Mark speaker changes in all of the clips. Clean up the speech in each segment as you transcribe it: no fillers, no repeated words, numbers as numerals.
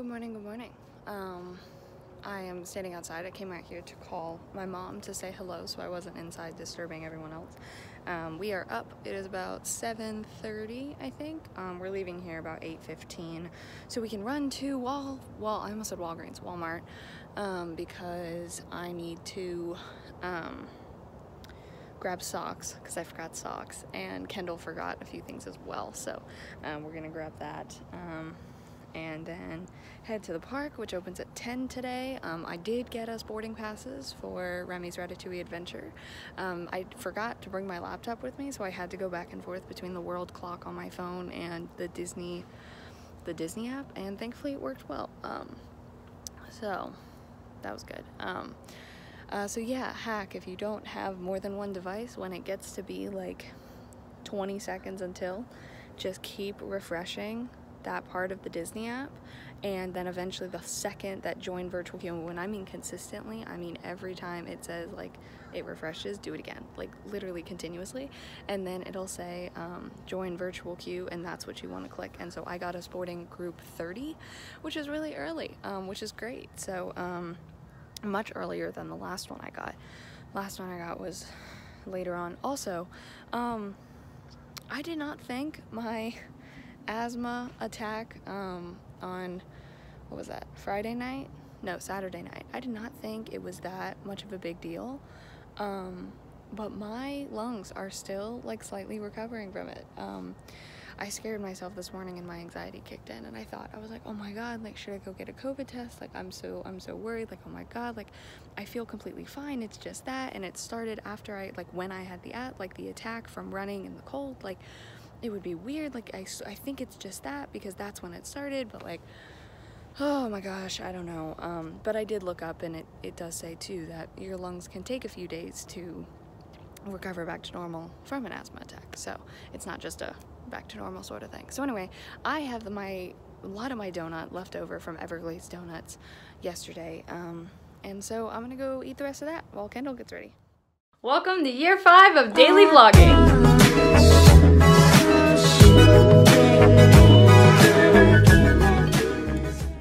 Speaker 1: Good morning, good morning. I am standing outside. I came out here to call my mom to say hello, so I wasn't inside disturbing everyone else. We are up. It is about 7:30, I think. We're leaving here about 8:15, so we can run to I almost said Walgreens, Walmart, because I need to grab socks, because I forgot socks, and Kendall forgot a few things as well, so we're gonna grab that. And then head to the park, which opens at 10 today. I did get us boarding passes for Remy's Ratatouille Adventure. I forgot to bring my laptop with me, so I had to go back and forth between the world clock on my phone and the Disney app, and thankfully it worked well. So that was good. So yeah, hack, if you don't have more than one device, when it gets to be like 20 seconds until, just keep refreshing that part of the Disney app, and then eventually the second that join virtual queue, and when I mean consistently, I mean every time it says like it refreshes, do it again, like literally continuously, and then it'll say join virtual queue, and that's what you want to click. And so I got us boarding group 30, which is really early, which is great. So much earlier than the last one I got. Last one I got was later on. Also, I did not think my asthma attack on, what was that, Friday night? No, Saturday night. I did not think it was that much of a big deal, but my lungs are still like slightly recovering from it. I scared myself this morning and my anxiety kicked in, and I was like, oh my god, like should I go get a COVID test? Like I'm so worried, like oh my god, like I feel completely fine, it's just that. And it started after when I had the attack from running in the cold. Like it would be weird, like I think it's just that because that's when it started, but like, oh my gosh, I don't know. But I did look up, and it does say too that your lungs can take a few days to recover back to normal from an asthma attack, so it's not just a back to normal sort of thing. So anyway, I have a lot of my donut left over from Everglades Donuts yesterday, and so I'm gonna go eat the rest of that while Kendall gets ready. Welcome to year 5 of daily vlogging.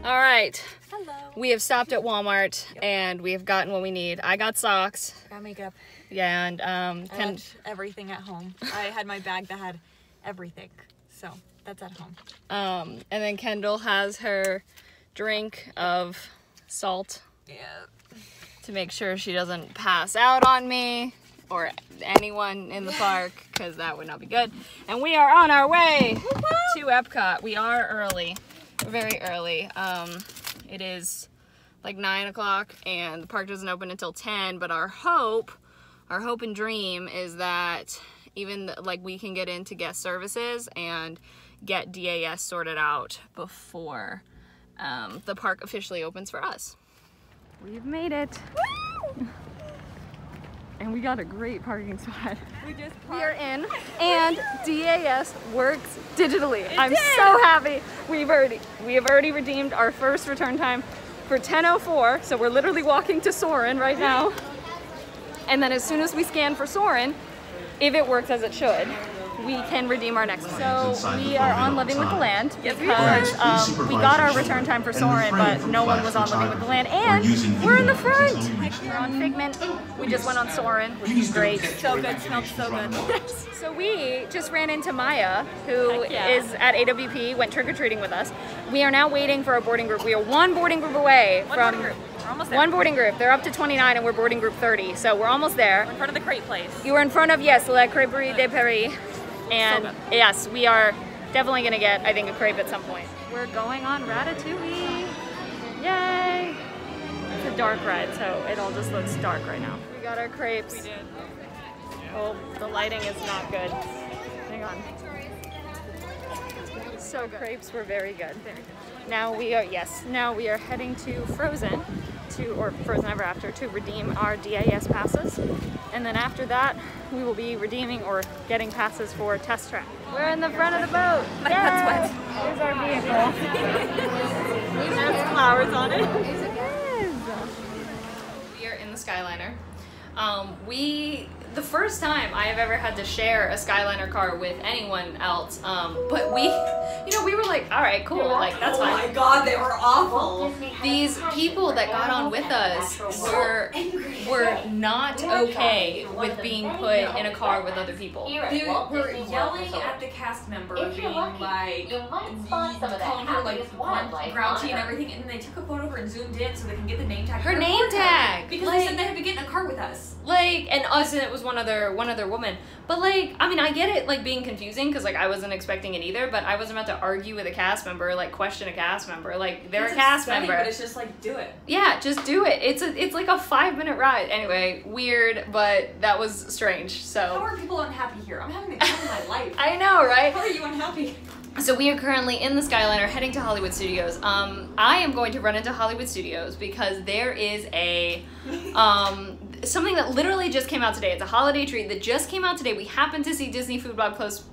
Speaker 1: All right.
Speaker 2: Hello.
Speaker 1: We have stopped at Walmart, and we have gotten what we need. I got socks.
Speaker 2: Got makeup.
Speaker 1: Yeah, and
Speaker 2: I left everything at home. I had my bag that had everything, so that's at home.
Speaker 1: And then Kendall has her drink of salt.
Speaker 2: Yeah.
Speaker 1: To make sure she doesn't pass out on me or anyone in the park, because that would not be good. And we are on our way to Epcot. We are early. We're very early. It is like 9 o'clock and the park doesn't open until 10, but our hope and dream is that even like we can get into guest services and get DAS sorted out before the park officially opens for us. We've made it. Woo! And we got a great parking spot. We are in, and DAS works digitally. I'm so happy. We have already redeemed our first return time for 10:04, so we're literally walking to Soarin' right now. And then as soon as we scan for Soarin', if it works as it should, we can redeem our next one. So we are on Living with the Land because we got our return time for Soarin', but no one was on Living with the Land, and we're in the front. We're on Figment. We just went on Soarin', which is great.
Speaker 2: So good, smelled so good.
Speaker 1: So we just ran into Maya, who is at AWP, went trick-or-treating with us. We are now waiting for our boarding group. We are one boarding group away from one boarding group. They're up to 29 and we're boarding group 30, so we're almost there.
Speaker 2: We're in front of the crepe place.
Speaker 1: You were in front of, yes, La Crêperie de Paris. And so yes, we are definitely gonna get, I think, a crepe at some point. We're going on Ratatouille. Yay! It's a dark ride, so it all just looks dark right now. We got our crepes.
Speaker 2: We did.
Speaker 1: Oh, the lighting is not good. Hang on. So crepes were very good. Now we are heading to Frozen, or Frozen Ever After, to redeem our DAS passes. And then after that, we will be redeeming or getting passes for Test Track. We're in the front of the boat.
Speaker 2: My butt's wet.
Speaker 1: Here's our vehicle.
Speaker 2: It has flowers on it.
Speaker 1: Yes. We are in the Skyliner. the first time I have ever had to share a Skyliner car with anyone else. But we, you know, we were like, all right, cool, like that's fine.
Speaker 2: Oh my god, they were awful.
Speaker 1: These people that got on with us were not okay with being put in a car with other people.
Speaker 2: They were yelling at the cast member, being like, calling her like grouchy and everything, and then they took a photo of her and zoomed in so they can get the name tag.
Speaker 1: Her name tag!
Speaker 2: Because they said they had to get in a car with us.
Speaker 1: Like, and us, and it was one other woman. But like, I mean, I get it, like, being confusing, because like I wasn't expecting it either, but I wasn't about to argue with a cast member, like question a cast member, like they're a cast member.
Speaker 2: But it's just like, do it.
Speaker 1: Yeah, just do it. It's like a 5-minute ride. Anyway, weird, but that was strange. So
Speaker 2: how are people unhappy here? I'm having the time of my life.
Speaker 1: I know, right?
Speaker 2: How are you unhappy?
Speaker 1: So we are currently in the Skyliner heading to Hollywood Studios. I am going to run into Hollywood Studios because there is a something that literally just came out today. It's a holiday treat that just came out today. We happened to see Disney Food Blog post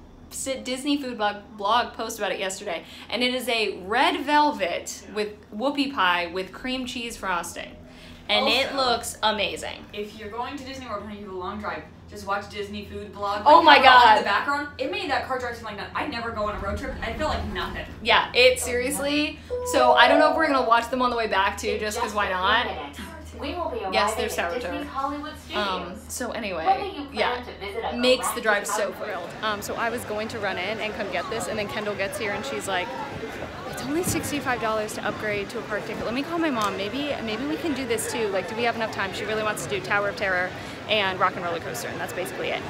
Speaker 1: about it yesterday, and it is a red velvet with whoopie pie with cream cheese frosting, and also, it looks amazing.
Speaker 2: If you're going to Disney World and you have a long drive, just watch Disney Food Blog. Like,
Speaker 1: oh my god!
Speaker 2: In the background, it made that car drive seem like nothing. I never go on a road trip. I feel like nothing.
Speaker 1: Yeah, it seriously. So I don't know if we're gonna watch them on the way back too, just because why not?
Speaker 3: We will be
Speaker 1: yes, there's
Speaker 3: at
Speaker 1: Sour
Speaker 3: Disney's Hollywood Studios.
Speaker 1: So anyway, yeah, makes the drive so thrilled. So I was going to run in and come get this, and then Kendall gets here and she's like, it's only $65 to upgrade to a park ticket. Let me call my mom. Maybe we can do this too. Like, do we have enough time? She really wants to do Tower of Terror and Rock and Roller Coaster, and that's basically it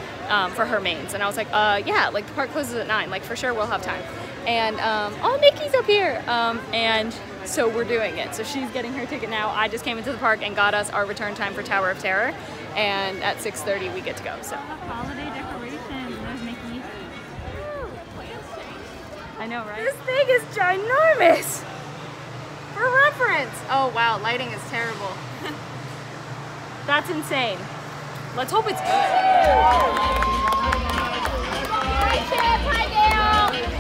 Speaker 1: for her mains. And I was like, yeah, like the park closes at 9. Like for sure we'll have time. And oh, Mickey's up here. And so we're doing it. So she's getting her ticket now. I just came into the park and got us our return time for Tower of Terror, and at 6:30 we get to go. So
Speaker 4: holiday decorations. There's Mickey.
Speaker 1: I know, right? This thing is ginormous. For reference. Oh wow, lighting is terrible. That's insane. Let's hope it's good. Hi Chip, hi Dale.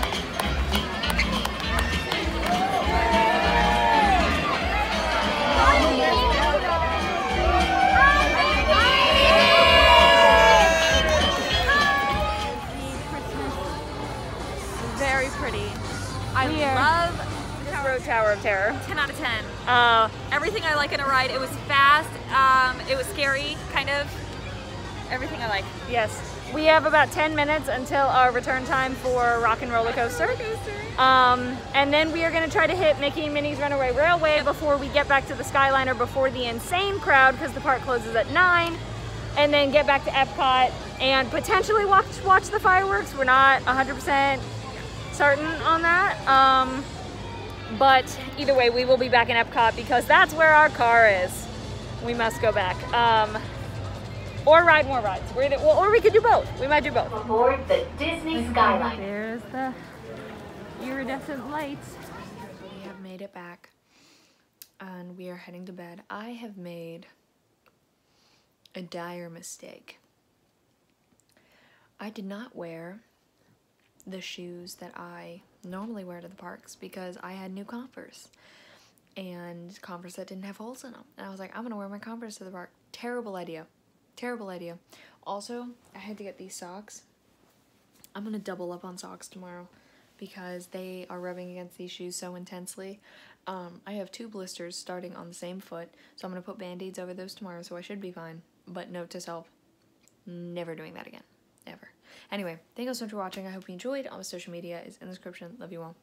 Speaker 1: Very pretty.
Speaker 2: I love
Speaker 1: Tower of Terror.
Speaker 2: 10 out of 10. Everything I like in a ride. It was fast. It was scary, kind of. Everything I like.
Speaker 1: Yes. We have about 10 minutes until our return time for Rock and Roller Coaster. And then we are going to try to hit Mickey and Minnie's Runaway Railway before we get back to the Skyliner before the insane crowd, because the park closes at 9. And then get back to Epcot and potentially watch the fireworks. We're not 100% certain on that. But either way, we will be back in Epcot because that's where our car is. We must go back. Or ride more rides. Or we could do both. We might do both.
Speaker 3: Aboard the Disney Skyliner.
Speaker 4: There's the iridescent lights.
Speaker 1: We have made it back, and we are heading to bed. I have made a dire mistake. I did not wear the shoes that I normally wear to the parks because I had new Converse, and Converse that didn't have holes in them. And I was like, I'm gonna wear my Converse to the park. Terrible idea. Terrible idea. Also, I had to get these socks. I'm gonna double up on socks tomorrow because they are rubbing against these shoes so intensely. I have 2 blisters starting on the same foot, so I'm gonna put band-aids over those tomorrow, so I should be fine. But note to self, never doing that again. Ever. Anyway, thank you so much for watching. I hope you enjoyed. All my social media is in the description. Love you all.